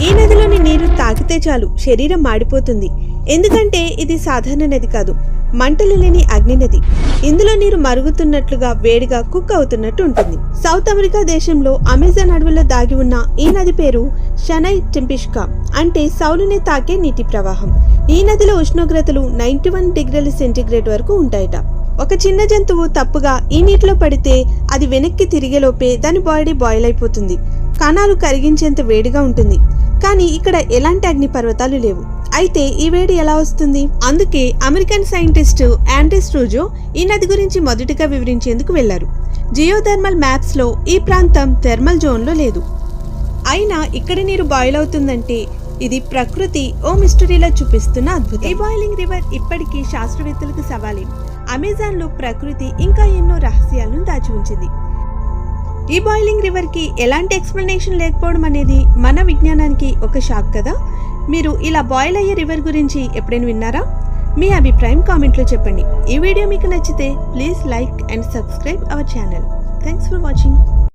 ఈ నదిలోని నీరు తాకితే చాలు శరీరం మాడిపోతుంది. ఎందుకంటే ఇది సాధారణ నది కాదు, మంటలు లేని అగ్ని నది. ఇందులో నీరు మరుగుతున్నట్లుగా వేడిగా కుక్ అవుతున్నట్టు ఉంటుంది. సౌత్ అమెరికా దేశంలో అమెజాన్ అడవుల్లో దాగి ఉన్న ఈ నది పేరు షనై టెంపిష్కా, అంటే సౌలుని తాకే నీటి ప్రవాహం. ఈ నదిలో ఉష్ణోగ్రతలు 91 డిగ్రీల సెంటీగ్రేడ్ వరకు ఉంటాయట. ఒక చిన్న జంతువు తప్పుగా ఈ నీటిలో పడితే అది వెనక్కి తిరిగేలోపే దాని బాడీ బాయిల్ అయిపోతుంది. కణాలు కరిగించేంత వేడిగా ఉంటుంది. కానీ ఇక్కడ ఎలాంటి అగ్ని పర్వతాలు లేవు. అయితే ఈ వేడి ఎలా వస్తుంది? అందుకే అమెరికన్ సైంటిస్ట్ ఆండ్రెస్ రూజో ఈ నది గురించి మొదటిగా వివరించేందుకు వెళ్లారు. జియోథర్మల్ మ్యాప్స్ లో ఈ ప్రాంతం థెర్మల్ జోన్ లో లేదు. అయినా ఇక్కడ నీరు బాయిల్ అవుతుందంటే ఇది ప్రకృతి ఓ మిస్టరీలా చూపిస్తున్న అద్భుతం. ఈ బాయిలింగ్ రివర్ ఇప్పటికీ శాస్త్రవేత్తలకు సవాలే. అమెజాన్ లో ప్రకృతి ఇంకా ఎన్నో రహస్యాలను దాచి ఉంచింది. ఈ బాయిలింగ్ రివర్ కి ఎలాంటి ఎక్స్ప్లెనేషన్ లేకపోవడం అనేది మన విజ్ఞానానికి ఒక షాక్ కదా. మీరు ఇలా బాయిల్ అయ్యే రివర్ గురించి ఎప్పుడైనా విన్నారా? మీ అభిప్రాయం కామెంట్లో చెప్పండి. ఈ వీడియో మీకు నచ్చితే please like and subscribe our channel. Thanks for watching.